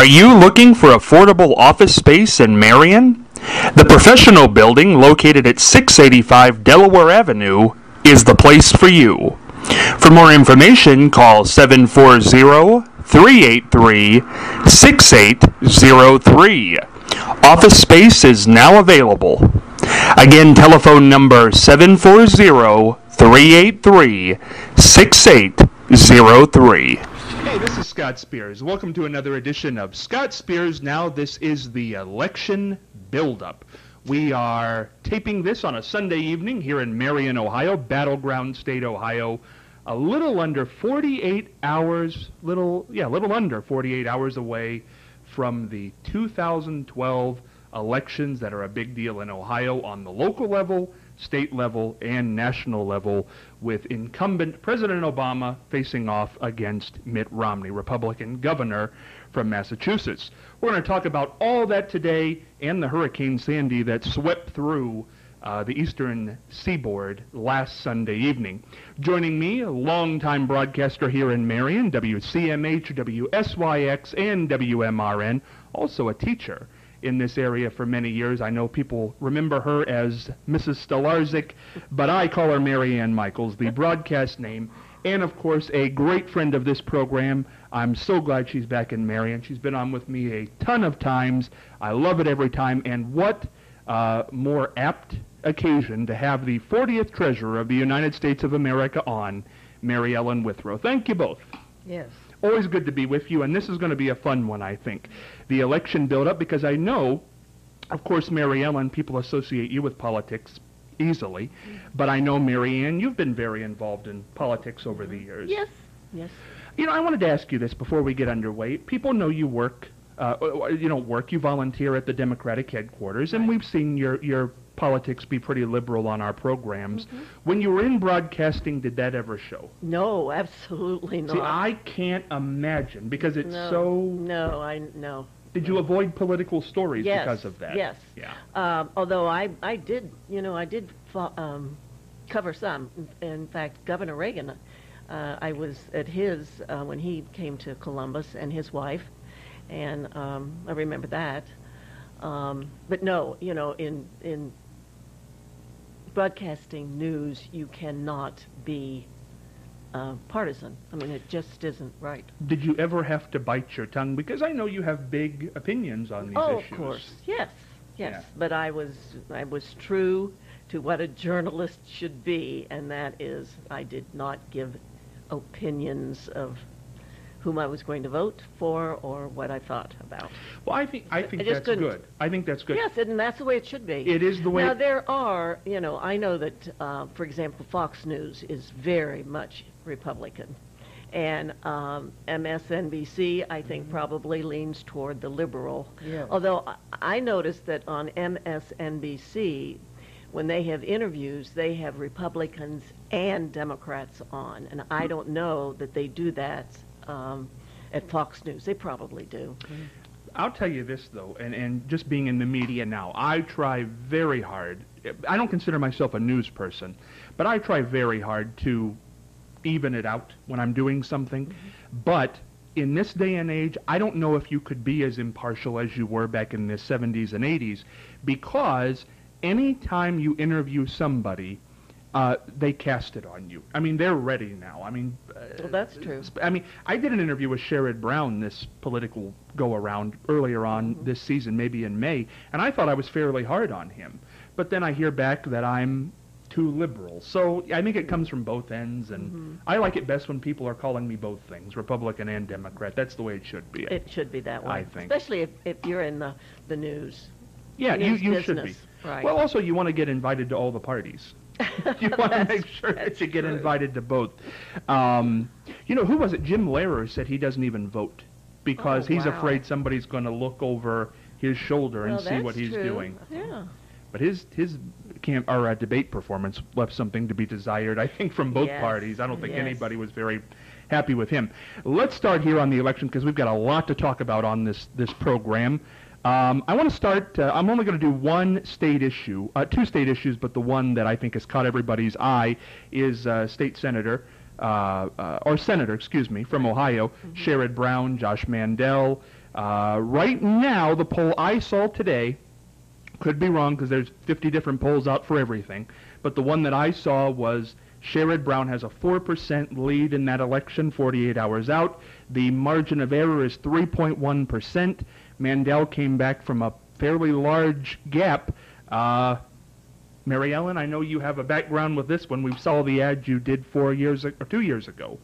Are you looking for affordable office space in Marion? The Professional Building, located at 685 Delaware Avenue, is the place for you. For more information, call 740-383-6803. Office space is now available. Again, telephone number 740-383-6803. Hey, this is Scott Spears. Welcome to another edition of Scott Spears Now. This is the election build-up. We are taping this on a Sunday evening here in Marion, Ohio, battleground state, Ohio. A little under 48 hours, little under 48 hours away from the 2012 elections that are a big deal in Ohio on the local level, state level, and national level, with incumbent President Obama facing off against Mitt Romney, Republican governor from Massachusetts. We're going to talk about all that today and the Hurricane Sandy that swept through the eastern seaboard last Sunday evening. Joining me, a longtime broadcaster here in Marion, WCMH, WSYX, and WMRN, also a teacher in this area for many years. I know people remember her as Mrs. Stolarczyk, but I call her Mary Ann Michaels, the broadcast name, and of course a great friend of this program. I'm so glad she's back in Marion. She's been on with me a ton of times. I love it every time, and what more apt occasion to have the 40th Treasurer of the United States of America on, Mary Ellen Withrow. Thank you both. Yes. Always good to be with you, and this is going to be a fun one, I think. The election build-up, because I know, of course, Mary Ellen, people associate you with politics easily, but I know, Mary Ann, you've been very involved in politics over the years. Yes, yes. You know, I wanted to ask you this before we get underway. People know you work, you volunteer at the Democratic headquarters, and we've seen your politics be pretty liberal on our programs. Mm-hmm. When you were in broadcasting, did that ever show? No, absolutely not. See, I can't imagine, because it's so... No. Did you avoid political stories because of that? Yes. Yeah. Although I did cover some. In fact, Governor Reagan, I was at his, when he came to Columbus, and his wife, and I remember that. But no, in broadcasting news, you cannot be partisan. I mean, it just isn't right. Did you ever have to bite your tongue? Because I know you have big opinions on these issues. Oh, of course. Yes. Yeah. But I was true to what a journalist should be, and that is I did not give opinions of whom I was going to vote for or what I thought about. Well, I think that's good. I think that's good. Yes, and that's the way it should be. It is the way. Now, there are, I know that, for example, Fox News is very much Republican. And MSNBC, I think, probably leans toward the liberal. Yeah. Although I noticed that on MSNBC, when they have interviews, they have Republicans and Democrats on. And I don't know that they do that at Fox News. They probably do. I'll tell you this, though, and just being in the media now, I try very hard. I don't consider myself a news person, but I try very hard to even it out when I'm doing something. Mm-hmm. But in this day and age, I don't know if you could be as impartial as you were back in the 70s and 80s, because any time you interview somebody, they cast it on you. I mean, they're ready now. I mean... well, that's true. I mean, I did an interview with Sherrod Brown, this political go-around, earlier on this season, maybe in May, and I thought I was fairly hard on him. But then I hear back that I'm too liberal. So I think it comes from both ends, and I like it best when people are calling me both things, Republican and Democrat. That's the way it should be. It should be that way. I think. Especially if you're in the news. Yeah, you business. should be. Right. Well, also, you want to get invited to all the parties. You want to make sure that you get invited to both. Who was it? Jim Lehrer said he doesn't even vote because he's afraid somebody's going to look over his shoulder and see what he's doing. Yeah. But his debate performance left something to be desired, I think, from both parties. I don't think anybody was very happy with him. Let's start here on the election, because we've got a lot to talk about on this program. I want to start, I'm only going to do one state issue, two state issues, but the one that I think has caught everybody's eye is State Senator, from Ohio, Sherrod Brown, Josh Mandel, Right now, the poll I saw today, could be wrong because there's 50 different polls out for everything, but the one that I saw was Sherrod Brown has a 4% lead in that election 48 hours out. The margin of error is 3.1%. Mandel came back from a fairly large gap. Mary Ellen, I know you have a background with this one. We saw the ad you did 2 years ago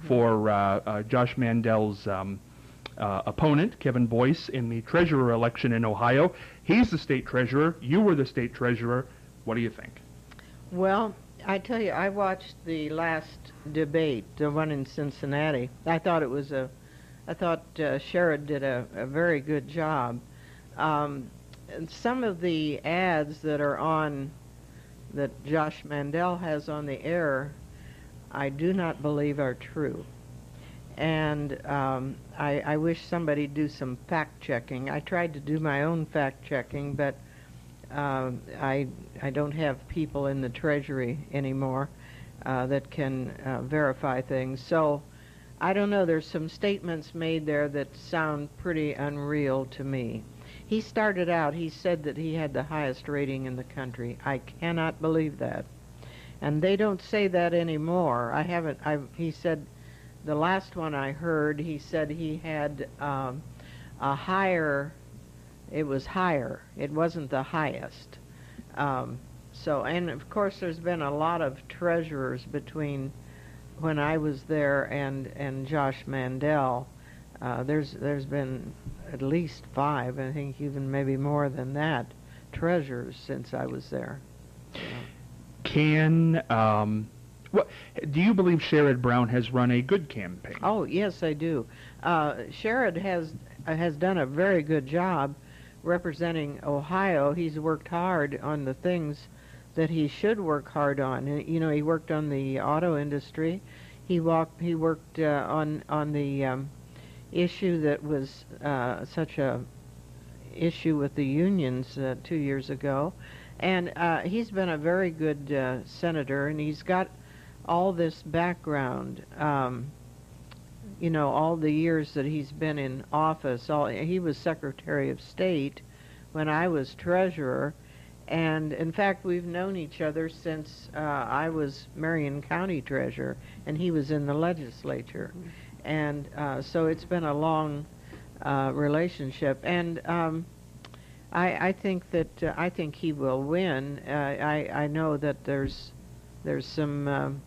for Josh Mandel's opponent, Kevin Boyce, in the treasurer election in Ohio. He's the state treasurer. You were the state treasurer. What do you think? Well, I tell you, I watched the last debate, the one in Cincinnati. I thought Sherrod did a very good job. And some of the ads that Josh Mandel has on the air, I do not believe are true. And I wish somebody'd do some fact-checking. I tried to do my own fact-checking, but I don't have people in the Treasury anymore that can verify things. So I don't know. There's some statements made there that sound pretty unreal to me. He started out, he said that he had the highest rating in the country. I cannot believe that. And they don't say that anymore. He said, the last one I heard, he said he had a higher, it was higher. It wasn't the highest. And of course there's been a lot of treasurers between when I was there and Josh Mandel. There's been at least 5, I think even maybe more than that, treasurers since I was there. Do you believe Sherrod Brown has run a good campaign? Oh, yes, I do. Sherrod has done a very good job representing Ohio. He's worked hard on the things that he should work hard on. You know, he worked on the auto industry. He worked on the issue that was such a issue with the unions 2 years ago. And he's been a very good senator, and he's got all this background, you know, all the years that he's been in office. He was Secretary of State when I was treasurer, and in fact we've known each other since I was Marion County treasurer and he was in the legislature. And so it's been a long relationship, and I think he will win. I know that there's some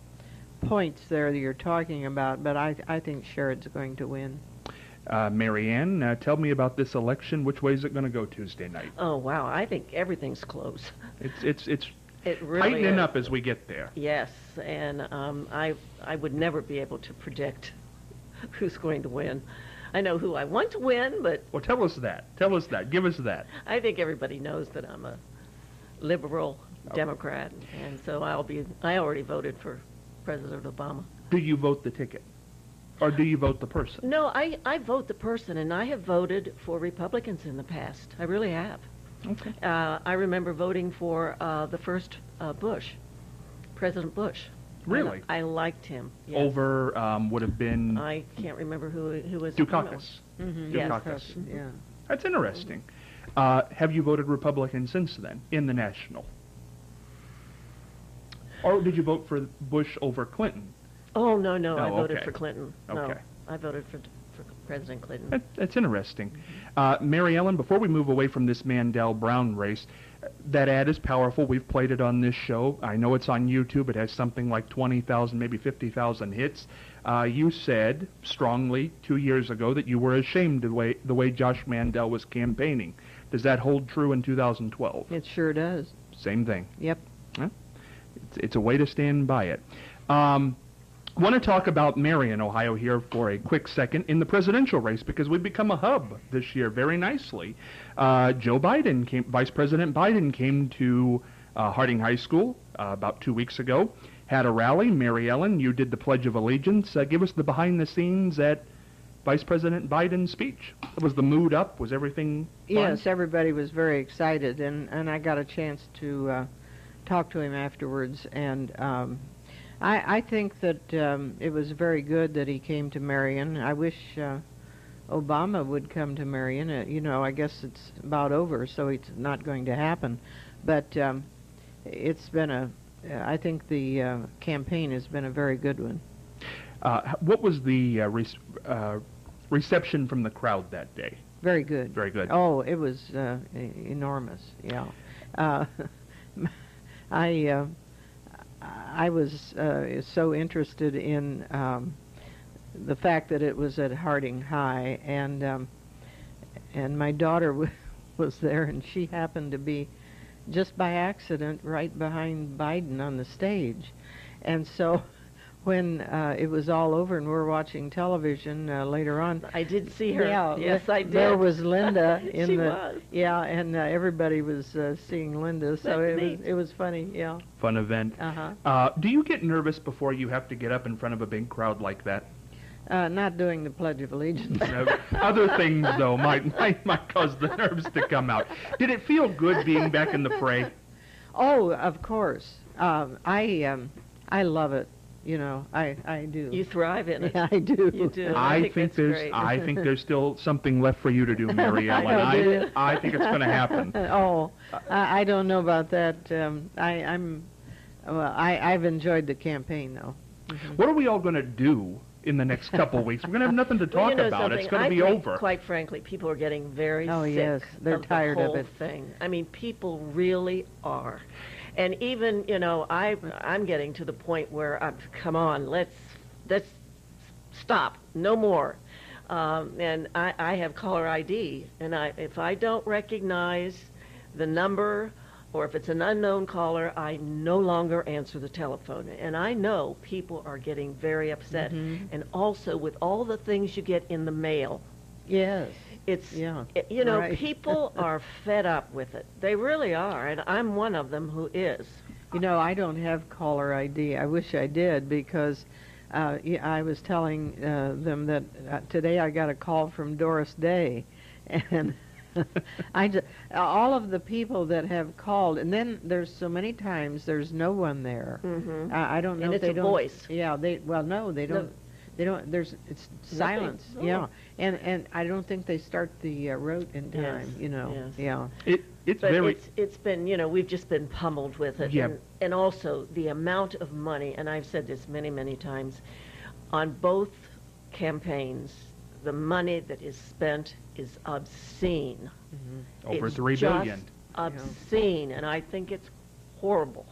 points there that you're talking about, but I think Sherrod's going to win. Mary Ann, tell me about this election. Which way is it going to go Tuesday night? Oh wow, I think everything's close. It's it really tightening is. up as we get there. Yes, and I would never be able to predict who's going to win. I know who I want to win, but... Well, tell us that. Give us that. I think everybody knows that I'm a liberal Democrat, and so I already voted for President Obama. Do you vote the ticket? Or do you vote the person? No, I vote the person, and I have voted for Republicans in the past. I really have. Okay. I remember voting for the first Bush, President Bush. Really? I liked him. Yes. Over would have been... I can't remember who was... Dukakis. Mm-hmm. Dukakis. Yes. Yeah. That's interesting. Have you voted Republican since then, in the national? Or did you vote for Bush over Clinton? Oh, no, I voted okay. for Clinton. No, Okay. I voted for President Clinton. That's interesting. Mary Ellen, before we move away from this Mandel-Brown race, that ad is powerful. We've played it on this show. I know it's on YouTube. It has something like 20,000, maybe 50,000 hits. You said strongly 2 years ago that you were ashamed of the way Josh Mandel was campaigning. Does that hold true in 2012? It sure does. Same thing. Yep. It's a way to stand by it. Want to talk about Marion, Ohio here for a quick second in the presidential race because we've become a hub this year very nicely. Vice President Biden came to Harding High School about 2 weeks ago, had a rally. Mary Ellen, you did the Pledge of Allegiance. Give us the behind the scenes at Vice President Biden's speech. Was the mood up? Was everything fun? Yes, everybody was very excited, and I got a chance to talk to him afterwards, and I think that it was very good that he came to Marion. I wish Obama would come to Marion. I guess it's about over, so it's not going to happen. But it's been I think the campaign has been a very good one. What was the reception from the crowd that day? Very good. Very good. Oh, it was enormous. Yeah. I was so interested in the fact that it was at Harding High, and my daughter was there, and she happened to be just by accident right behind Biden on the stage, and so when it was all over and we were watching television later on, I did see her. Yeah, yes, I did. There was Linda in she the was. Yeah, and everybody was seeing Linda, so That's neat. it was funny. Yeah. Fun event. Do you get nervous before you have to get up in front of a big crowd like that? Not doing the Pledge of Allegiance. Other things, though, might cause the nerves to come out. Did it feel good being back in the fray? Oh, of course. I love it. I do. You thrive in it. Yeah, I do. You do. I think there's still something left for you to do, Mary Ellen. I think it's going to happen. Oh, I don't know about that. I've enjoyed the campaign, though. Mm-hmm. What are we all going to do in the next couple of weeks? We're going to have nothing to talk about. It's going to be over. Quite frankly, people are getting very sick yes, they're tired the whole of it. thing. I mean, people really are. And even, I'm getting to the point where, come on, let's stop, no more. And I have caller ID, and if I don't recognize the number, or if it's an unknown caller, I no longer answer the telephone. And I know people are getting very upset. Mm-hmm. And also with all the things you get in the mail. Yes. Right. People are fed up with it. They really are, and I'm one of them who is. I don't have caller ID. I wish I did, because I was telling them that today I got a call from Doris Day, and all of the people that have called, and then there's so many times there's no one there. Mm-hmm. I don't know and if it's they a don't. voice. Yeah, they don't. They don't. It's silence. Oh. Yeah, and I don't think they start the rote in time. Yes. Yeah. It's been we've just been pummeled with it. Yeah. And also the amount of money, and I've said this many times, on both campaigns, the money that is spent is obscene. Mm-hmm. Over it's $3 billion. Just obscene, and I think it's horrible.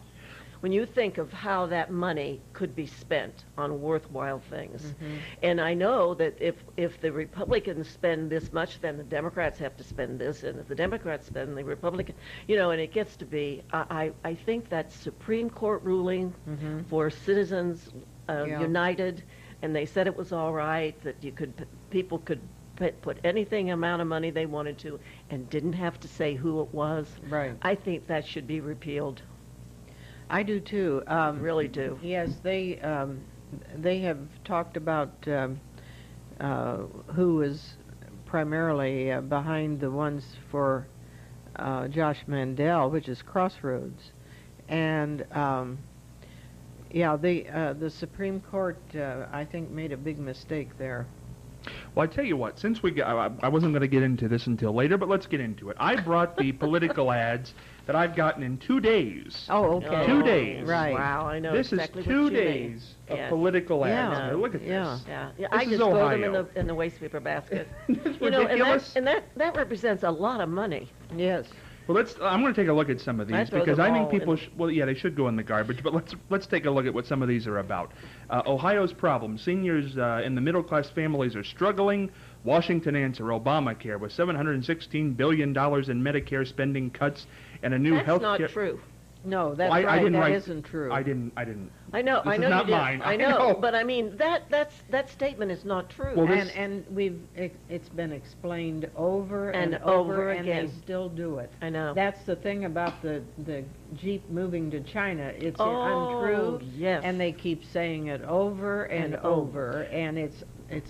When you think of how that money could be spent on worthwhile things. Mm-hmm. And I know that if the Republicans spend this much, then the Democrats have to spend this, and if the Democrats spend, the Republican, and it gets to be, I think that Supreme Court ruling Mm-hmm. for Citizens United, and they said it was all right, that people could put anything amount of money they wanted to and didn't have to say who it was. Right. I think that should be repealed. I do too. Really do. Yes, they have talked about who is primarily behind the ones for Josh Mandel, which is Crossroads, and the Supreme Court I think made a big mistake there. Well, I tell you what, since I wasn't going to get into this until later, but let's get into it. I brought the political ads that I've gotten in 2 days. Oh, okay. 2 days. Right. Wow, I know This exactly is what 2 you days mean. of political ads. Yeah. Now, look at Yeah. this. Yeah, This I is just throw them Ohio. in the waste paper basket. It's And ridiculous. that represents a lot of money. Yes. Well, I'm going to take a look at some of I these throw because them I think all people. in- They should go in the garbage. But let's take a look at what some of these are about. Ohio's problem: seniors and the middle-class families are struggling. Washington answer: Obamacare with $716 billion in Medicare spending cuts and a new That's health not care. true. No, that's I right. didn't That write- isn't true. I didn't. I know. This I is know not you did. mine. I I know. know. But I mean that statement is not true. Well, this- And it's been explained over And and over again. and they still do it. I know. That's the thing about the Jeep moving to China. It's Oh, untrue. yes. And they keep saying it over and And over, and it's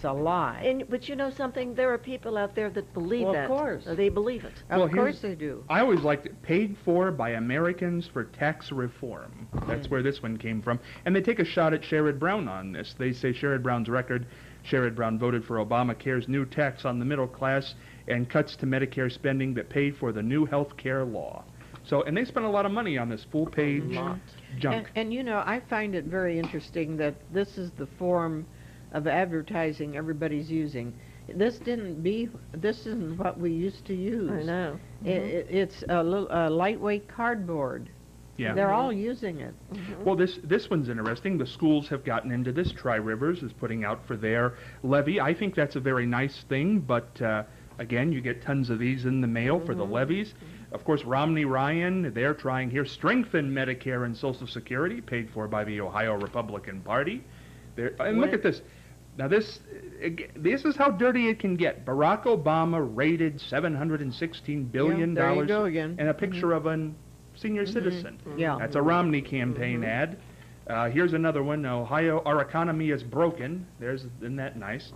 a lie. But you know something? There are people out there that believe Well, that. of course. They believe it. Well, Of course they do. I always liked it. Paid for by Americans for tax reform. That's where this one came from. And they take a shot at Sherrod Brown on this. They say Sherrod Brown's record Sherrod Brown voted for Obamacare's new tax on the middle class and cuts to Medicare spending that paid for the new health care law. So, and they spent a lot of money on this full-page junk. And you know, I find it very interesting that this is the form of advertising everybody's using. This isn't what we used to use. I know. It's a lightweight cardboard. Yeah. They're all using it. Well, this one's interesting. The schools have gotten into this. Tri-Rivers is putting out for their levy. I think that's a very nice thing, but again, you get tons of these in the mail for the levies. Of course, Romney Ryan, they're trying here, strengthen Medicare and Social Security, paid for by the Ohio Republican Party. And look at this. Now, this is how dirty it can get. Barack Obama rated $716 billion there you go again. and a picture of a senior citizen. Yeah. That's a Romney campaign ad. Here's another one. Ohio, our economy is broken. Isn't that nice?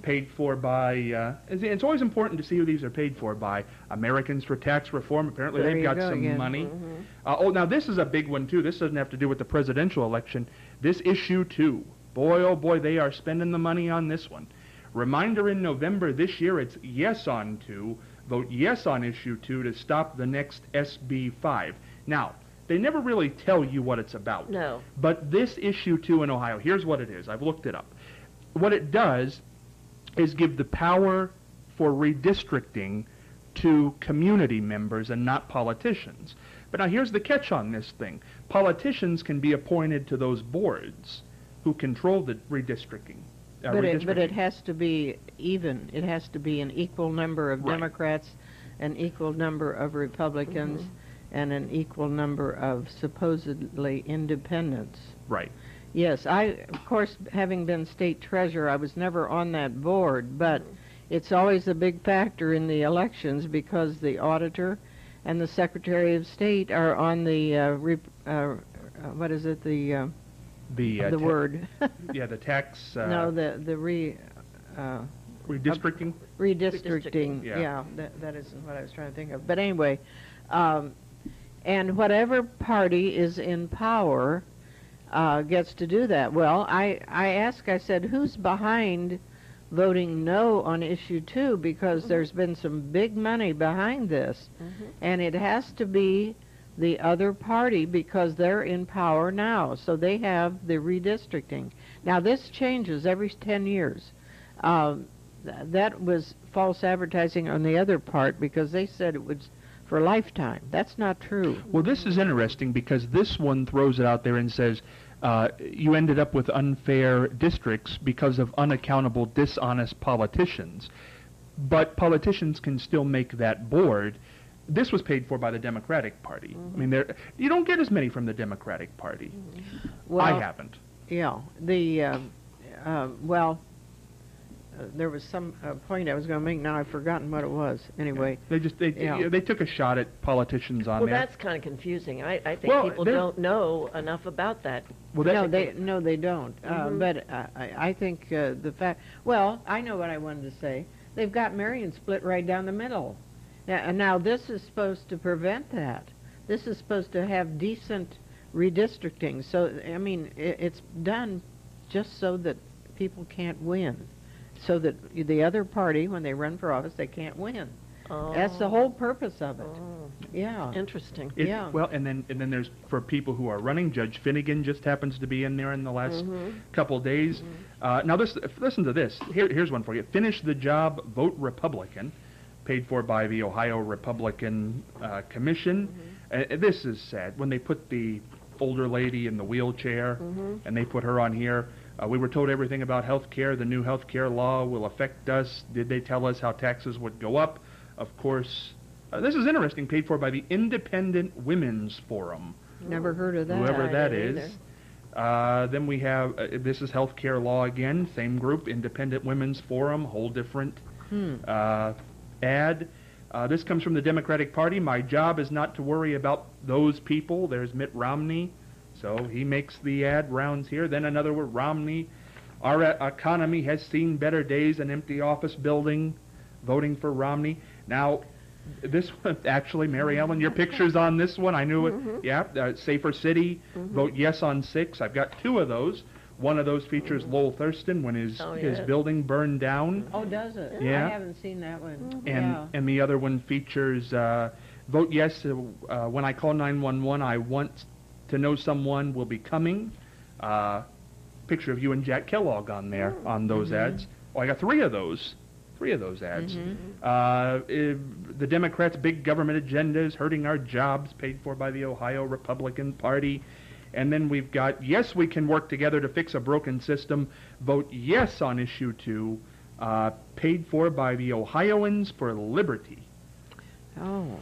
Paid for by, it's always important to see who these are paid for by. Americans for Tax Reform. Apparently they've got some money. Now this is a big one too. This doesn't have to do with the presidential election. This issue 2. Boy, oh boy, they are spending the money on this one. Reminder in November this year, it's yes on 2. Vote yes on issue 2 to stop the next SB 5. Now, they never really tell you what it's about. No. But this issue 2 in Ohio, here's what it is. I've looked it up. What it does is give the power for redistricting to community members and not politicians. But now here's the catch on this thing. Politicians can be appointed to those boards who control the redistricting. But it has to be even. It has to be an equal number of Democrats, an equal number of Republicans, and an equal number of supposedly independents. Right. Yes, of course, having been state treasurer, I was never on that board, but it's always a big factor in the elections because the auditor and the secretary of state are on the, what is it, the word? Yeah, the tax... no, redistricting? Redistricting, yeah, that isn't what I was trying to think of. But anyway, and whatever party is in power gets to do that. Well, I said, who's behind voting no on issue 2? Because there's been some big money behind this, and it has to be the other party because they're in power now, so they have the redistricting. Now, this changes every 10 years. That was false advertising on the other part because they said it was for a lifetime. That's not true. Well, this is interesting because this one throws it out there and says you ended up with unfair districts because of unaccountable, dishonest politicians. But politicians can still make that board. This was paid for by the Democratic Party. I mean, you don't get as many from the Democratic Party. Well, I haven't. Yeah. There was some point I was going to make. Now I've forgotten what it was. Anyway. They took a shot at politicians on well, there. Well, that's kind of confusing. I think people don't know enough about that. Well, no, they don't. But I think the fact... Well, I know what I wanted to say. They've got Marion split right down the middle. And now this is supposed to prevent that. This is supposed to have decent redistricting. So, I mean, it's done just so that people can't win. So that the other party, when they run for office, they can't win. Oh. That's the whole purpose of it. Oh. Yeah. Interesting. Yeah. Well, and then there's, for people who are running, Judge Finnegan just happens to be in there in the last couple days. Now, listen to this. Here's one for you. Finish the job, vote Republican. Paid for by the Ohio Republican Commission. This is sad. When they put the older lady in the wheelchair and they put her on here, we were told everything about health care. The new health care law will affect us. Did they tell us how taxes would go up? Of course. This is interesting. Paid for by the Independent Women's Forum. Never heard of that. Whoever that is. Then we have, this is health care law again. Same group, Independent Women's Forum, whole different ad. This comes from the Democratic Party. My job is not to worry about those people. There's Mitt Romney. So he makes the ad rounds here. Then another word, Romney. Our economy has seen better days, an empty office building, voting for Romney. Now, this one, actually, Mary Ellen, your picture's on this one. I knew it. Yeah, Safer City, vote yes on 6. I've got 2 of those. One of those features Lowell Thurston when his building burned down. Oh, does it? Yeah. I haven't seen that one. And the other one features vote yes when I call 911. I want to know someone will be coming. Picture of you and Jack Kellogg on there on those ads. Oh, I got three of those ads. The Democrats' big government agenda is hurting our jobs, paid for by the Ohio Republican Party. And then we've got, yes, we can work together to fix a broken system. Vote yes on issue 2, paid for by the Ohioans for Liberty. Oh.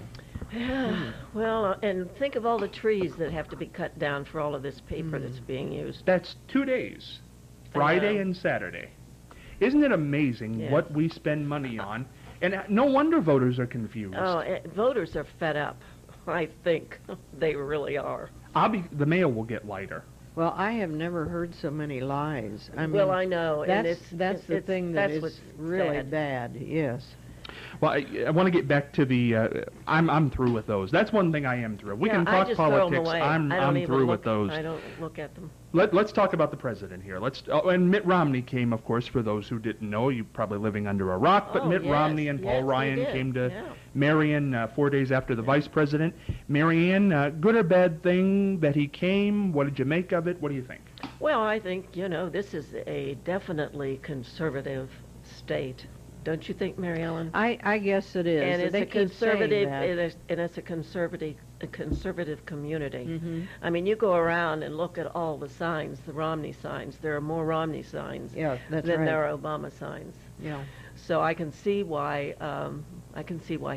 Yeah. Well, and think of all the trees that have to be cut down for all of this paper that's being used. That's 2 days, Friday and Saturday. Isn't it amazing what we spend money on? And no wonder voters are confused. Oh, voters are fed up. I think they really are. The mail will get lighter. Well, I have never heard so many lies. I mean, well, I know. That's the thing that is really bad. Yes. Well, I want to get back to the. I'm through with those. That's one thing I am through. We can talk politics. I'm through with those. I don't look at them. Let's talk about the president here. And Mitt Romney came, of course, for those who didn't know. You're probably living under a rock, but Mitt Romney and Paul Ryan came to Marion 4 days after the vice president. Marianne, good or bad thing that he came? What did you make of it? What do you think? Well, I think, this is a definitely conservative state. Don't you think, Mary Ellen? I guess it is. And it's they a conservative, and it's a conservative community. I mean, you go around and look at all the signs, the Romney signs. There are more Romney signs than there are Obama signs. Yeah. So I can see why.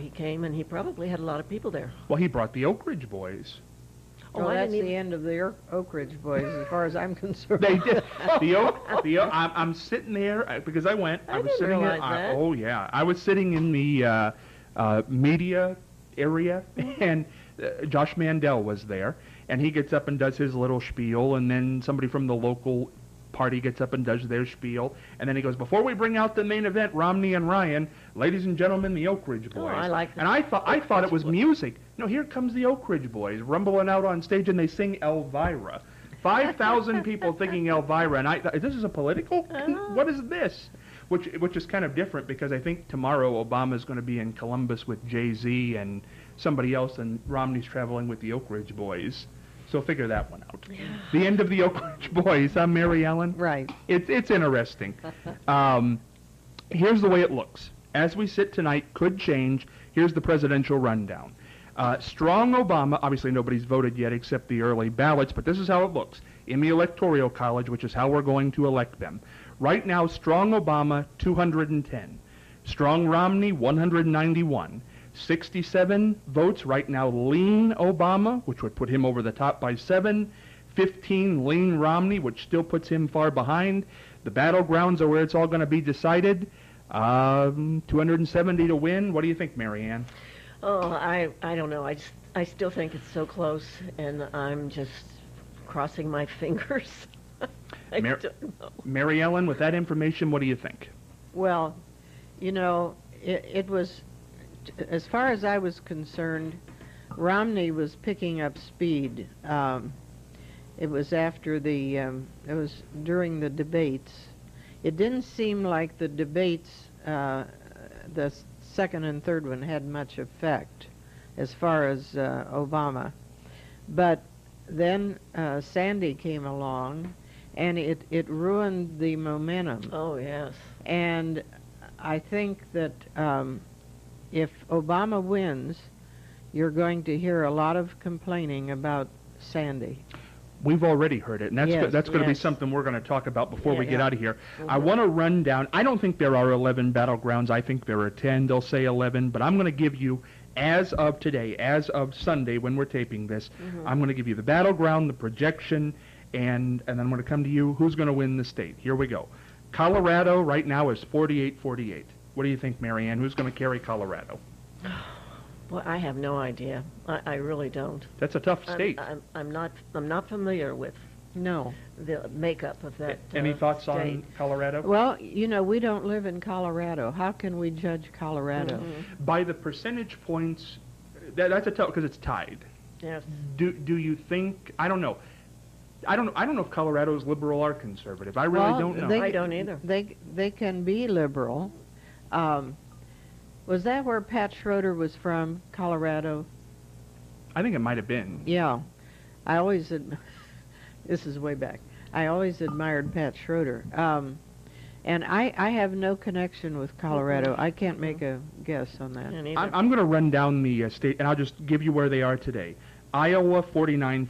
He came, and he probably had a lot of people there. Well, he brought the Oak Ridge Boys. Oh, that's the end of the Oak Ridge Boys, as far as I'm concerned. They did. I'm sitting there because I went. I was sitting realize that. Oh yeah, I was sitting in the media area, and Josh Mandel was there, and he gets up and does his little spiel, and then somebody from the local party gets up and does their spiel, and then he goes, before we bring out the main event, Romney and Ryan, ladies and gentlemen, the Oak Ridge Boys. Oh, I like that. And I thought it was music. No, here comes the Oak Ridge Boys rumbling out on stage, and they sing Elvira. 5,000 people thinking Elvira, and I thought, this is a political? What is this? Which is kind of different, because I think tomorrow Obama's going to be in Columbus with Jay-Z and somebody else, and Romney's traveling with the Oak Ridge Boys. So figure that one out. Yeah. The end of the Oak Ridge Boys, huh, Mary Ellen? Right. It's interesting. Here's the way it looks. As we sit tonight, could change. Here's the presidential rundown. Strong Obama, obviously nobody's voted yet except the early ballots, but this is how it looks. In the Electoral College, which is how we're going to elect them. Right now, strong Obama, 210. Strong Romney, 191. 67 votes right now lean Obama, which would put him over the top by 7. 15 lean Romney, which still puts him far behind. The battlegrounds are where it's all going to be decided. 270 to win. What do you think, Marianne? Oh, I don't know. I still think it's so close, and I'm just crossing my fingers. I don't know. Mary Ellen, with that information, what do you think? Well, it was, as far as I was concerned, Romney was picking up speed. It was it was during the debates. It didn't seem like the debates, the second and third one, had much effect as far as Obama. But then Sandy came along, and it ruined the momentum. Oh, yes. And I think that if Obama wins, you're going to hear a lot of complaining about Sandy. We've already heard it, and that's going to be something we're going to talk about before we get out of here. Mm-hmm. I want to run down. I don't think there are 11 battlegrounds. I think there are 10. They'll say 11, but I'm going to give you, as of today, as of Sunday when we're taping this, I'm going to give you the battleground, the projection, and then I'm going to come to you. Who's going to win the state? Here we go. Colorado right now is 48-48. What do you think, Marianne? Who's going to carry Colorado? Well, I have no idea. I really don't. That's a tough state. I'm not familiar with the makeup of that Any thoughts state. on Colorado? Well, we don't live in Colorado. How can we judge Colorado? By the percentage points, that's a tough, because it's tied. Yes. Do you think, I don't know, I don't know if Colorado's liberal or conservative. I really don't know. I don't either. They can be liberal. Was that where Pat Schroeder was from, Colorado? I think it might have been. Yeah. I always, this is way back. I always admired Pat Schroeder. And I have no connection with Colorado. I can't make a guess on that. I'm going to run down the state, and I'll just give you where they are today. Iowa, 49-46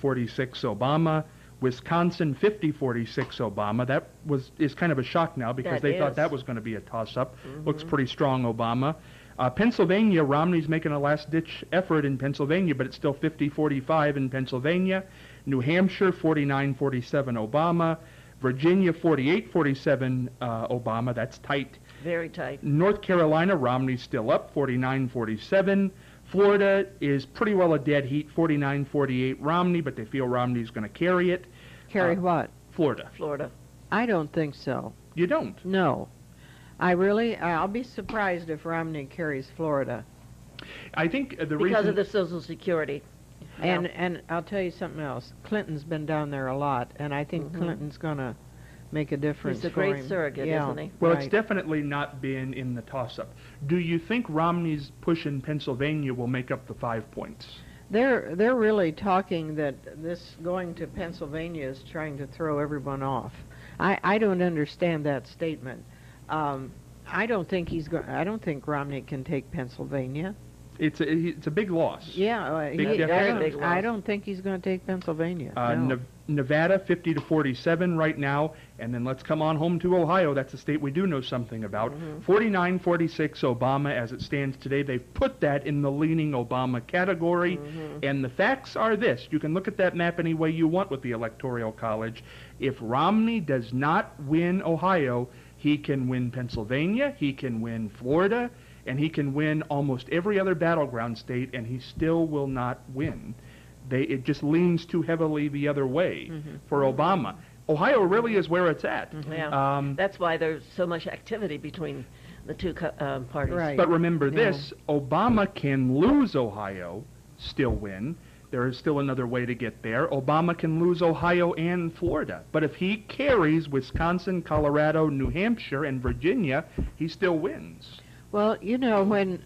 Obama. Wisconsin, 50-46 Obama. That is kind of a shock now because they thought that was going to be a toss-up. Looks pretty strong, Obama. Pennsylvania, Romney's making a last-ditch effort in Pennsylvania, but it's still 50-45 in Pennsylvania. New Hampshire, 49-47 Obama. Virginia, 48-47 Obama. That's tight. Very tight. North Carolina, Romney's still up, 49-47. Florida is pretty well a dead heat, 49-48 Romney, but they feel Romney's going to carry it. Carry what? Florida. Florida. I don't think so. You don't? No. I'll be surprised if Romney carries Florida. I think the reason... Because of the Social Security. And I'll tell you something else. Clinton's been down there a lot, and I think Clinton's going to make a difference. He's a great surrogate, isn't he? Well, it's definitely not been in the toss-up. Do you think Romney's push in Pennsylvania will make up the 5 points? They're really talking that this going to Pennsylvania is trying to throw everyone off. I don't understand that statement. I don't think Romney can take Pennsylvania. It's a big loss. Yeah, big loss. I don't think he's going to take Pennsylvania. No. Nevada, 50-47 right now, and then let's come on home to Ohio. That's a state we do know something about. 49-46 Obama as it stands today. They've put that in the leaning Obama category, and the facts are this. You can look at that map any way you want with the Electoral College. If Romney does not win Ohio, he can win Pennsylvania, he can win Florida, and he can win almost every other battleground state, and he still will not win. It just leans too heavily the other way for Obama. Ohio really is where it's at. Yeah. That's why there's so much activity between the two parties. Right. But remember this, Obama can lose Ohio, still win. There is still another way to get there. Obama can lose Ohio and Florida. But if he carries Wisconsin, Colorado, New Hampshire, and Virginia, he still wins. Well, you know, when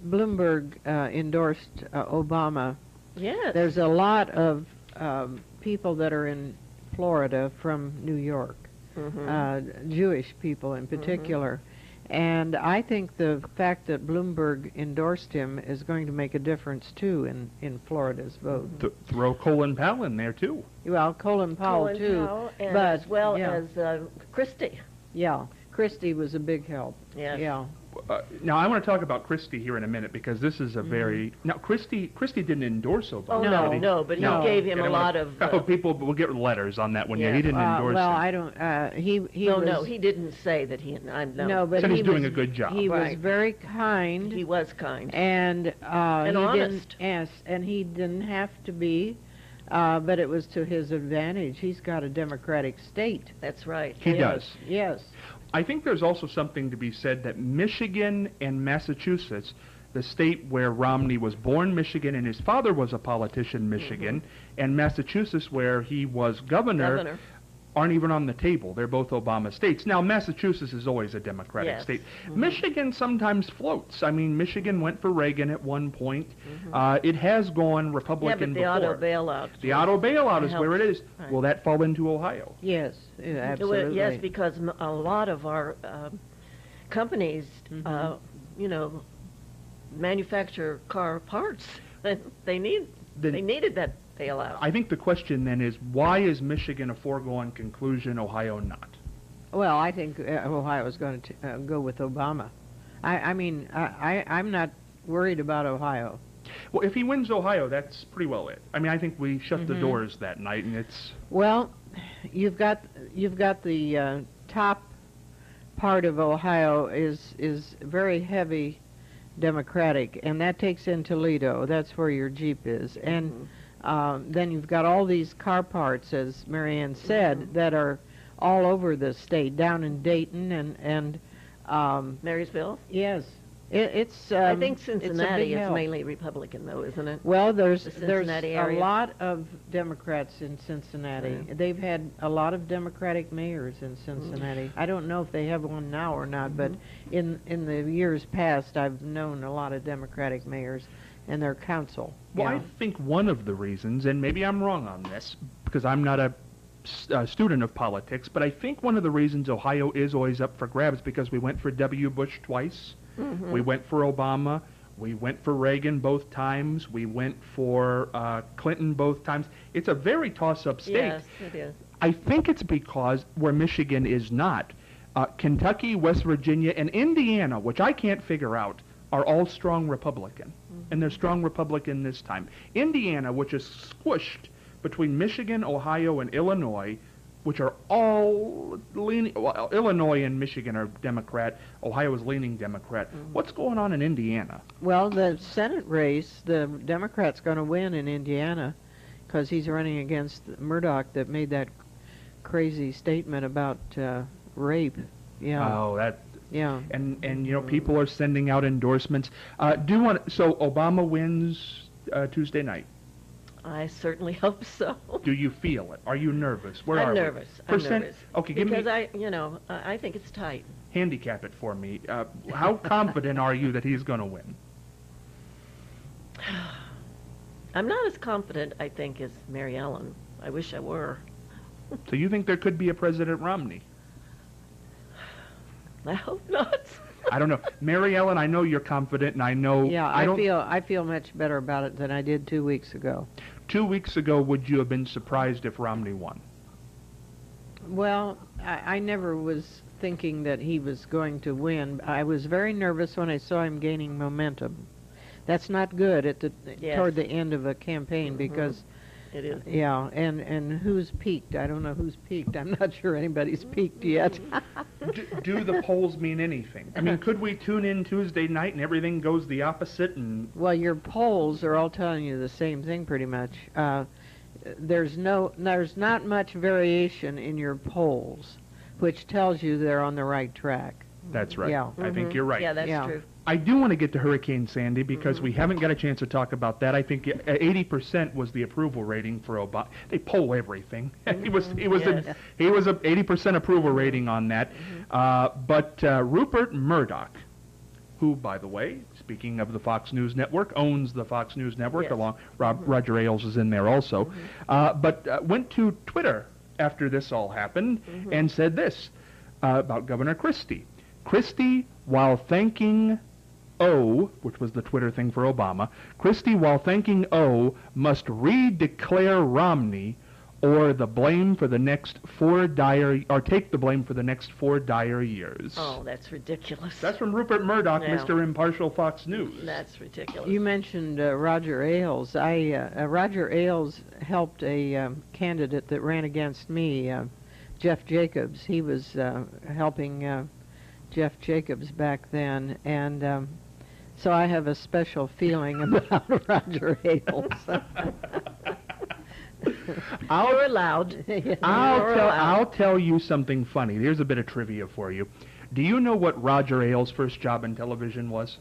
Bloomberg endorsed Obama, there's a lot of people that are in Florida from New York, Jewish people in particular. And I think the fact that Bloomberg endorsed him is going to make a difference, too, in Florida's vote. Throw Colin Powell in there, too. Well, Colin Powell, too. And but, as well as Christie. Yeah, Christie was a big help. Yes. Yeah. Now, I want to talk about Christie here in a minute because this is a very... Now, Christie didn't endorse Obama. Oh, no, but he gave him a lot of... people will get letters on that one. Yeah, he didn't endorse well, him. I don't... he didn't say that he... No, but said he's doing a good job. He was very kind. He was kind. And honest. And he didn't have to be, but it was to his advantage. He's got a democratic state. That's right. He does. Yes. I think there's also something to be said that Michigan and Massachusetts, the state where Romney was born, Michigan, and his father was a politician, Michigan, and Massachusetts, where he was governor, aren't even on the table. They're both Obama states. Now, Massachusetts is always a Democratic state. Michigan sometimes floats. I mean, Michigan went for Reagan at one point. It has gone Republican before. Yeah, but the auto bailout. The auto bailout is helps. where it is. Right. Will that fall into Ohio? Yes, absolutely. Yes, because a lot of our companies, manufacture car parts. They needed that bailout. I think the question then is, why is Michigan a foregone conclusion, Ohio not? Well, I think Ohio is going to go with Obama. I'm not worried about Ohio. Well, if he wins Ohio, that's pretty well it. I mean, I think we shut the doors that night, and it's... Well, you've got the top part of Ohio is very heavy Democratic, and that takes in Toledo. That's where your Jeep is. And then you've got all these car parts, as Marianne said, that are all over the state, down in Dayton and Marysville? Yes. It's. I think it's a big Cincinnati is help. mainly Republican, though, isn't it? Well, there's The Cincinnati a area. lot of Democrats in Cincinnati. Yeah. They've had a lot of Democratic mayors in Cincinnati. I don't know if they have one now or not, but in the years past, I've known a lot of Democratic mayors and their council. Well, Yeah. I think one of the reasons, and maybe I'm wrong on this, because I'm not a student of politics, but I think one of the reasons Ohio is always up for grabs because we went for W. Bush twice, we went for Obama, we went for Reagan both times, we went for Clinton both times. It's a very toss-up state. Yes, it is. I think it's because where Michigan is not, Kentucky, West Virginia, and Indiana, which I can't figure out, are all strong Republican. And they're strong Republican this time. Indiana, which is squished between Michigan, Ohio, and Illinois, which are all leaning, well, Illinois and Michigan are Democrat, Ohio is leaning Democrat. What's going on in Indiana? Well, the Senate race, the Democrat's going to win in Indiana because he's running against Murdoch that made that crazy statement about rape. Yeah. Oh, that. Yeah. And you know, people are sending out endorsements. So Obama wins Tuesday night. I certainly hope so. Do you feel it? Are you nervous? Where are I'm we? nervous. I'm nervous. Okay, give because me I think it's tight. handicap it for me. How confident are you that he's going to win? I'm not as confident, I think, as Mary Ellen. I wish I were. So you think there could be a President Romney? I hope not. I don't know. Mary Ellen, I know you're confident, and I know. Yeah, don't, I feel much better about it than I did 2 weeks ago. 2 weeks ago, would you have been surprised if Romney won? Well, I never was thinking that he was going to win. I was very nervous when I saw him gaining momentum. That's not good at Yes. toward the end of a campaign because It is. yeah, and who's peaked? I don't know who's peaked. I'm not sure anybody's peaked yet. Do the polls mean anything? I mean, could we tune in Tuesday night and everything goes the opposite? And Well, your polls are all telling you the same thing pretty much. There's not much variation in your polls, which tells you they're on the right track. that's right. Yeah. I think you're right. Yeah, that's Yeah. true. I do want to get to Hurricane Sandy because we haven't got a chance to talk about that. I think 80% was the approval rating for Obama. They poll everything. He was Yes. a 80% approval rating on that. But Rupert Murdoch, who, by the way, speaking of the Fox News Network, owns the Fox News Network. Yes. Along Roger Ailes is in there also. But went to Twitter after this all happened and said this about Governor Christie. Christie, while thanking O, which was the Twitter thing for Obama, Christie, while thanking O, must redeclare Romney or the blame for the next take the blame for the next 4 dire years. Oh, that's ridiculous. That's from Rupert Murdoch, Yeah. Mr. Impartial Fox News. That's ridiculous. You mentioned Roger Ailes. Roger Ailes helped a candidate that ran against me, Jeff Jacobs. He was helping Jeff Jacobs back then, and so I have a special feeling about Roger Ailes. You're allowed. I'll tell you something funny. Here's a bit of trivia for you. Do you know what Roger Ailes' first job in television was?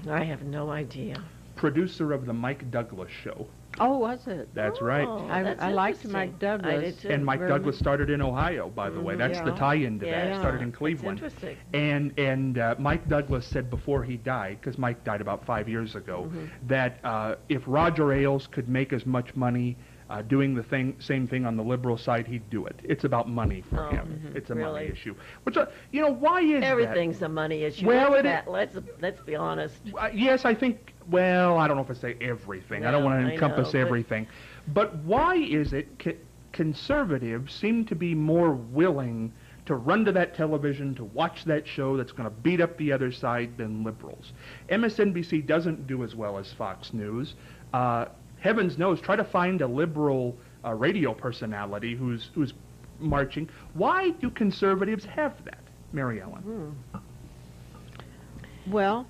I have no idea. Producer of the Mike Douglas Show. Oh, was it? That's right. Oh, I that's liked interesting. Mike Douglas. I did too. And Mike Very Douglas started in Ohio, by the way. That's the Yeah. tie-in to that. Yeah. Started in That's Cleveland. interesting. And Mike Douglas said before he died, because Mike died about 5 years ago, that if Roger Ailes could make as much money doing the same thing on the liberal side, he'd do it. It's about money for him. It's a money Really? issue. Which, why is Everything's a money issue. Well, Let's be honest. that? Yes, I think. Well, I don't know if I say everything. I don't No, want I to encompass know, but- everything. But why is it conservatives seem to be more willing to run to that television, to watch that show that's going to beat up the other side than liberals? MSNBC doesn't do as well as Fox News. Heavens knows, try to find a liberal radio personality who's marching. Why do conservatives have that, Mary Ellen? Well,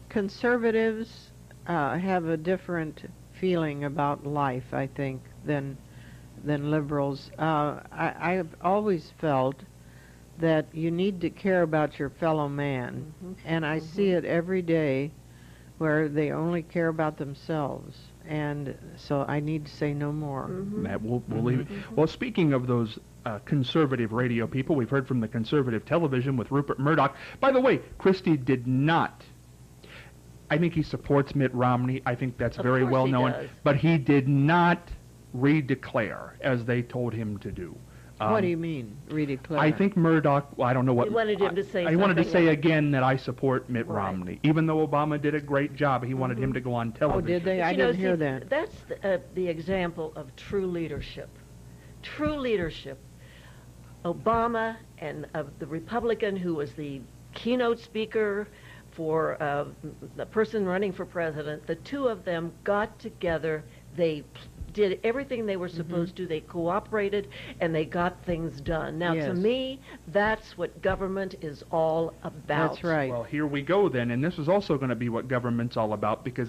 conservatives have a different feeling about life, I think, than liberals. I've always felt that you need to care about your fellow man. And I see it every day where they only care about themselves. And so I need to say no more. Matt, we'll leave it. Well, speaking of those conservative radio people, we've heard from the conservative television with Rupert Murdoch. By the way, Christie did not. I think he supports Mitt Romney. I think that's very well known. But he did not redeclare as they told him to do. What do you mean, redeclare? I think Murdoch, well, I don't know what... He wanted him to say I wanted to say something again that I support Mitt Romney. Even though Obama did a great job, he wanted him to go on television. Oh, did they? I didn't hear that. That's the example of true leadership. True leadership. Obama and the Republican who was the keynote speaker for the person running for president, the two of them got together. They did everything they were supposed to. They cooperated, and they got things done. Now, to me, that's what government is all about. That's right. Well, here we go then, and this is also going to be what government's all about, because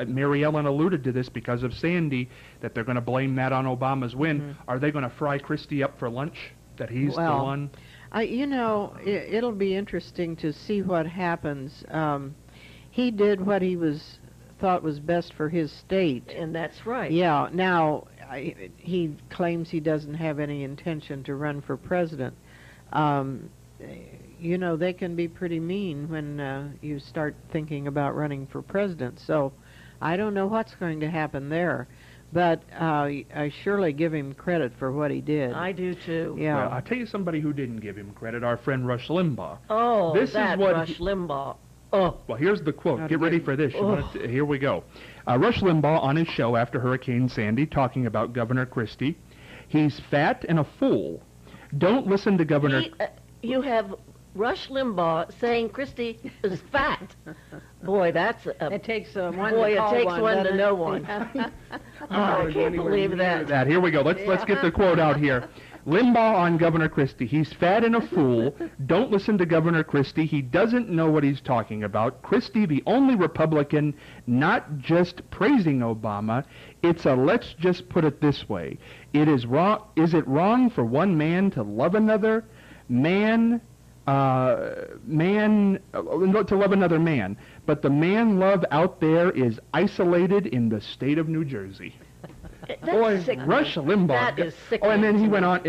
Mary Ellen alluded to this because of Sandy, that they're going to blame that on Obama's win. Are they going to fry Christie up for lunch, that he's the one? It'll be interesting to see what happens. He did what he thought was best for his state. And that's right. Yeah. Now, he claims he doesn't have any intention to run for president. They can be pretty mean when you start thinking about running for president. So I don't know what's going to happen there. But I surely give him credit for what he did. I do, too. Yeah. Well, I'll tell you somebody who didn't give him credit, our friend Rush Limbaugh. Oh, Rush Limbaugh. Oh. Well, here's the quote. Get ready for this. Here we go. Rush Limbaugh on his show after Hurricane Sandy talking about Governor Christie. He's fat and a fool. Don't listen to Governor... You have Rush Limbaugh saying Christie is fat. Boy, that's it takes one to know one. I can't believe that. Here we go. Let's get the quote out here. Limbaugh on Governor Christie. He's fat and a fool. Don't listen to Governor Christie. He doesn't know what he's talking about. Christie, the only Republican, not just praising Obama. It's a let's just put it this way. It is wrong. Is it wrong for one man to love another man? To love another man, but the man love out there is isolated in the state of New Jersey. Boy, Rush Limbaugh. That is sickening. Oh, and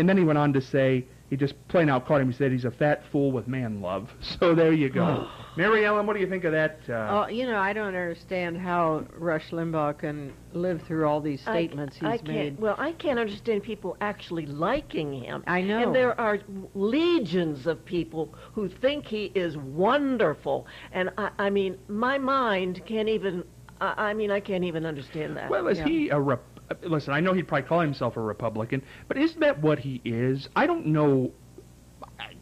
then he went on to say, he just plain out caught him. He said he's a fat fool with man love. So there you go. Mary Ellen, what do you think of that? I don't understand how Rush Limbaugh can live through all these statements he's made. Well, I can't understand people actually liking him. I know. And there are legions of people who think he is wonderful. And I mean, my mind can't even, I can't even understand that. Well, is he a listen, I know he'd probably call himself a Republican, but isn't that what he is? I don't know.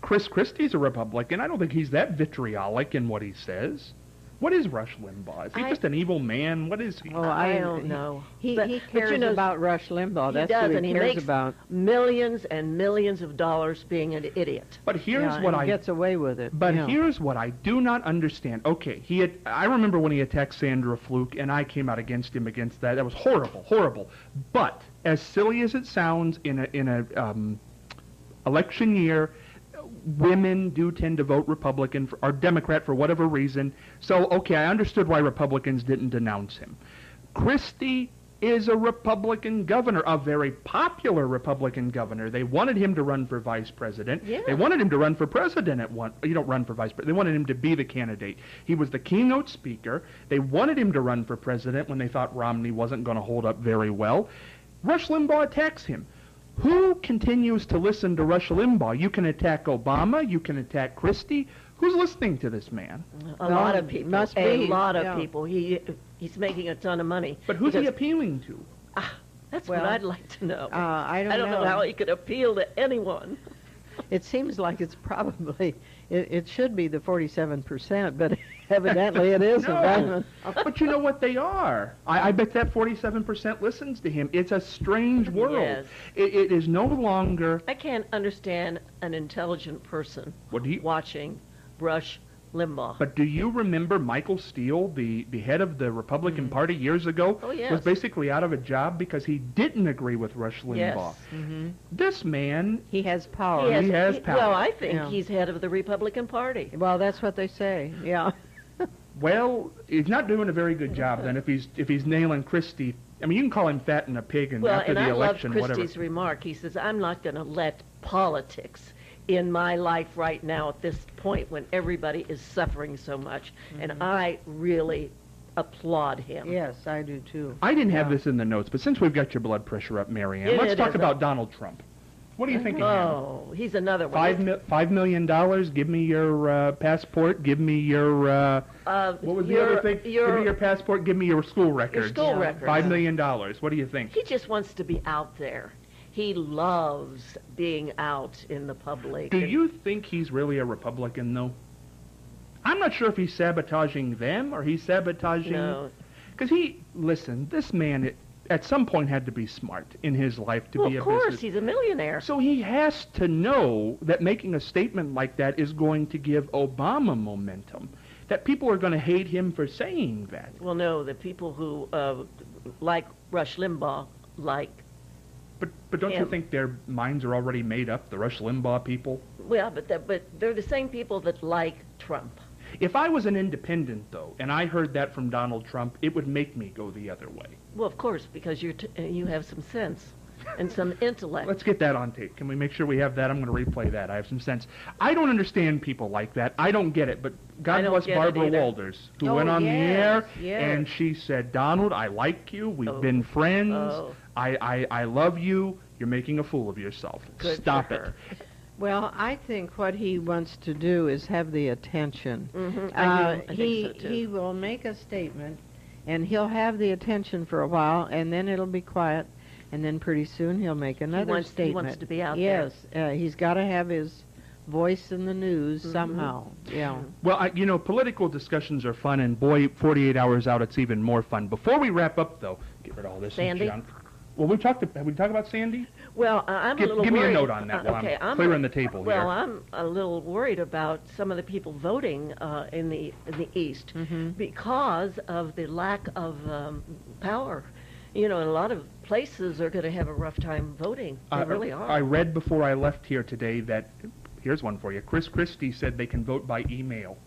Chris Christie's a Republican. I don't think he's that vitriolic in what he says. What is Rush Limbaugh? Is he just an evil man? What is he? Oh, I don't know. He cares about Rush Limbaugh. That's what he cares about. Millions and millions of dollars being an idiot. But here's what he gets away with it. But here's what I do not understand. Okay, I remember when he attacked Sandra Fluke, and I came out against him against that. That was horrible, horrible. But as silly as it sounds, in a election year, women do tend to vote Republican or Democrat for whatever reason. So, okay, I understood why Republicans didn't denounce him. Christie is a Republican governor, a very popular Republican governor. They wanted him to run for vice president. Yeah. They wanted him to run for president at one. You don't run for vice president. They wanted him to be the candidate. He was the keynote speaker. They wanted him to run for president when they thought Romney wasn't going to hold up very well. Rush Limbaugh attacks him. Who continues to listen to Rush Limbaugh? You can attack Obama. You can attack Christie. Who's listening to this man? A lot of people. Must be. A lot of people. He's making a ton of money. But who's he appealing to? That's what I'd like to know. I don't know how he could appeal to anyone. It seems like it's probably, it should be the 47%, but evidently it isn't. No. But you know what they are. I bet that 47% listens to him. It's a strange world. Yes. It is no longer... I can't understand an intelligent person watching Rush Limbaugh. But do you remember Michael Steele, the head of the Republican Party years ago, Oh, yes. was basically out of a job because he didn't agree with Rush Limbaugh? Yes. This man, He has power. He has power. Well, I think Yeah. he's head of the Republican Party. Well, that's what they say. Yeah. well, he's not doing a very good job then if he's nailing Christie. I mean, you can call him fat and a pig and Well, after and the I election, love whatever. Christie's remark. He says, I'm not going to let politics in my life right now at this point when everybody is suffering so much. And I really applaud him. Yes, I do too. I didn't have Yeah. this in the notes, but since we've got your blood pressure up, Marianne, Yeah, let's it talk is about up. Donald Trump. What do you think of him? Oh, he's another one. $5 million. Give me your passport. Give me your what was the other thing? Give me your passport. Give me your school records. Your school records. $5 million. What do you think? He just wants to be out there. He loves being out in the public. Do and- you think he's really a Republican, though? I'm not sure if he's sabotaging them or he's sabotaging. No. Because listen, this man at some point had to be smart in his life to Well, be a of course, business. he's a millionaire. So he has to know that making a statement like that is going to give Obama momentum. That people are going to hate him for saying that. Well, no, the people who like Rush Limbaugh But don't you him. think their minds are already made up, the Rush Limbaugh people? well, but they're the same people that like Trump. If I was an independent, though, and I heard that from Donald Trump, it would make me go the other way. Well, of course, because you have some sense and some intellect. Let's get that on tape. Can we make sure we have that? I'm going to replay that. I have some sense. I don't understand people like that. I don't get it. But I God don't bless get it Barbara either. Walters, who Oh, went on the air, yes. and she said, Donald, I like you. We've Oh. been friends. Oh. I love you. You're making a fool of yourself. Good for Stop it. her. Well, I think what he wants to do is have the attention. I think he so, too. he will make a statement, and he'll have the attention for a while, and then it'll be quiet, and then pretty soon he'll make another He statement. wants to be out yes, he's got to have his voice in the news somehow. Yeah. Well, political discussions are fun, and boy, 48 hours out, it's even more fun. Before we wrap up, though, get rid of all this Sandy? junk. Well, have we talked about Sandy? Well, I'm a little Give me worried. a note on that while okay, I'm clearing the table well, here. I'm a little worried about some of the people voting in the East Mm-hmm. because of the lack of power. You know, a lot of places are going to have a rough time voting. They really are. I read before I left here today that, here's one for you, Chris Christie said they can vote by email.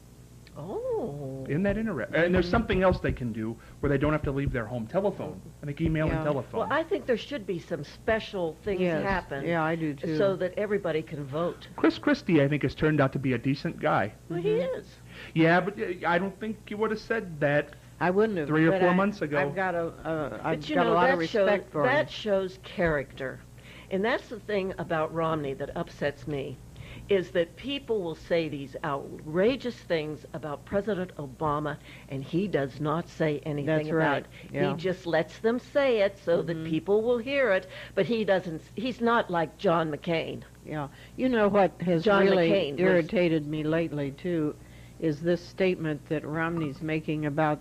Oh. Isn't that interesting? And there's something else they can do where they don't have to leave their home. Telephone. I think email and Yeah. telephone. Well, I think there should be some special things Yes. happen Yeah, I do too. so that everybody can vote. Chris Christie, I think, has turned out to be a decent guy. Well, he is. Yeah, but I don't think you would have said that. I wouldn't have 3 or but 4 I- months ago. I've got But you a know, lot of that shows, respect for him. that shows character. And that's the thing about Romney that upsets me, is that people will say these outrageous things about President Obama, and he does not say anything That's about right, it. yeah. He just lets them say it so that people will hear it, but he's not like John McCain. Yeah. You know what has John really McCain was- irritated me lately, too, is this statement that Romney's making about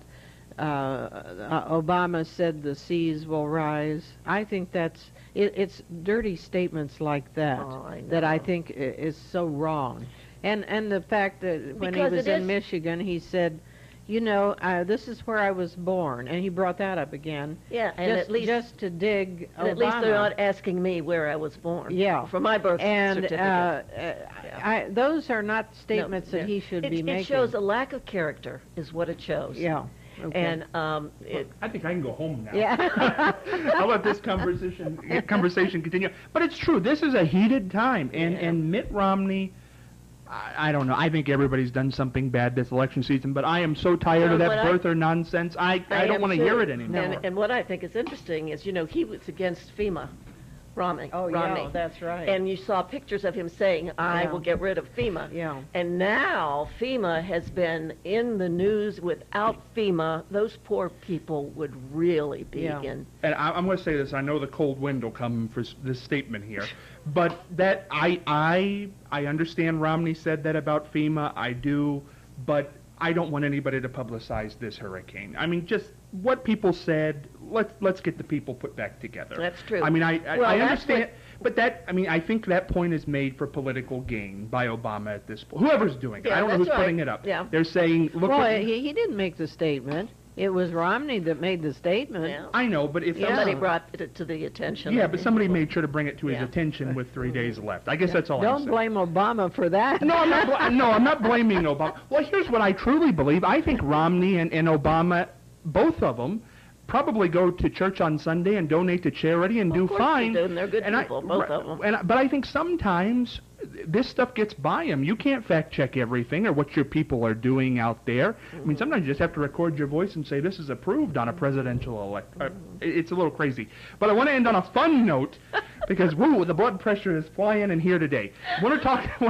Obama said the seas will rise. I think it's dirty statements like that Oh, I that I know. think is so wrong. And the fact that when Because he was it in is- Michigan, he said, you know, this is where I was born, and he brought that up again. Yeah, and just to dig and at least they're not asking me where I was born. Yeah. For my birth And certificate. those are not statements No, that he should be it making. shows a lack of character, is what it shows. Yeah. Okay. And I think I can go home now. Yeah. I'll let this conversation continue. But it's true. This is a heated time. And Mitt Romney, I don't know. I think everybody's done something bad this election season, but I am so tired of Well, that what birther nonsense. I don't am want to too. hear it anymore. And what I think is interesting is, he was against FEMA, Romney. Oh, Romney. yeah, that's right. And you saw pictures of him saying, I Yeah. will get rid of FEMA. Yeah. And now FEMA has been in the news. Without FEMA, those poor people would really be Yeah. in. And I'm going to say this. I know the cold wind will come for this statement here, but that I understand Romney said that about FEMA. I do, but I don't want anybody to publicize this hurricane. I mean, just what people said. Let's get the people put back together. That's true. I mean, I Well, that's understand. But that, I mean, I think that point is made for political gain by Obama at this point. Whoever's doing it. Yeah, I don't know who's that's right. putting it up. Yeah. They're saying, look Well, at... he didn't make the statement. It was Romney that made the statement. Yeah. I know, but if Somebody Yeah. brought it to the attention. Yeah, I but think. somebody made sure to bring it to his Yeah. attention with 3 days left. I guess that's all I'm Don't saying. blame Obama for that. No, I'm not blaming Obama. Well, here's what I truly believe. I think Romney and Obama, both of them, probably go to church on Sunday and donate to charity and do Of course fine. they do, and they're good And people, both of them. But I think sometimes this stuff gets by them. You can't fact check everything or what your people are doing out there. I mean, sometimes you just have to record your voice and say this is approved on a presidential election. It's a little crazy. But I want to end on a fun note because woo, the blood pressure is flying in here today. I want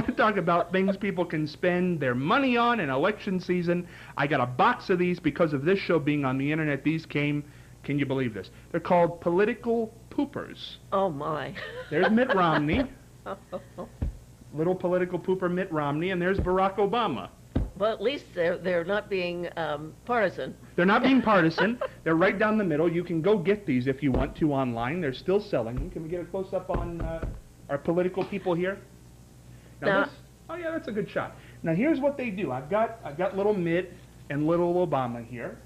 to talk about things people can spend their money on in election season. I got a box of these because of this show being on the internet. These came. Can you believe this? They're called political poopers. Oh, my. There's Mitt Romney. Little political pooper Mitt Romney, and there's Barack Obama. Well, at least they're not being partisan. They're not being partisan. They're right down the middle. You can go get these if you want to online. They're still selling them. Can we get a close-up on our political people here? Now- Oh, yeah, that's a good shot. Now, here's what they do. I've got little Mitt and little Obama here.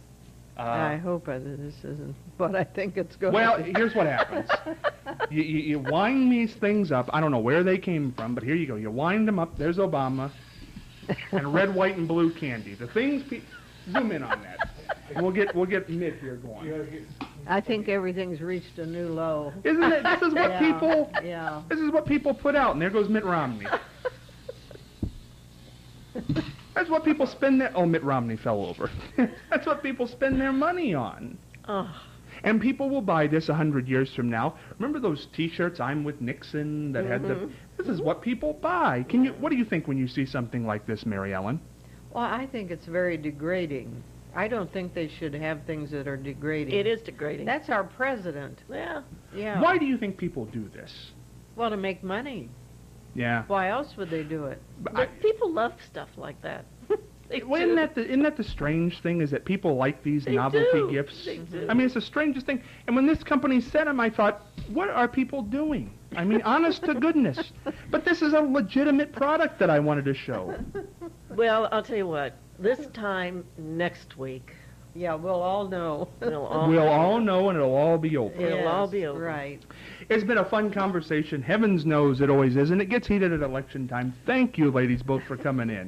I hope this isn't what I think it's going Well, to be. here's what happens. You wind these things up. I don't know where they came from, but here you go. You wind them up. There's Obama and red, white, and blue candy. The things. Zoom in on that. And we'll get Mitt here going. I think everything's reached a new low. Isn't it? This is what Yeah, people. yeah. This is what people put out, and there goes Mitt Romney. That's what people spend their... Oh, Mitt Romney fell over. That's what people spend their money on. Oh, And people will buy this 100 years from now. Remember those T-shirts, I'm with Nixon, that had the... This is what people buy. What do you think when you see something like this, Mary Ellen? Well, I think it's very degrading. I don't think they should have things that are degrading. it is degrading. That's our president. Yeah. Yeah. Why do you think people do this? Well, to make money. Yeah. Why else would they do it? But people love stuff like that. They Well, do. isn't that the strange thing is that people like these They novelty do. gifts? They do. I mean, it's the strangest thing. And when this company sent them, I thought, what are people doing? I mean, honest to goodness. But this is a legitimate product that I wanted to show. Well, I'll tell you what. This time next week, Yeah, we'll all know. we'll all know, and it'll all be over. It'll all Yes, be over. Right. It's been a fun conversation. Heavens knows it always is, and it gets heated at election time. Thank you, ladies, both for coming in.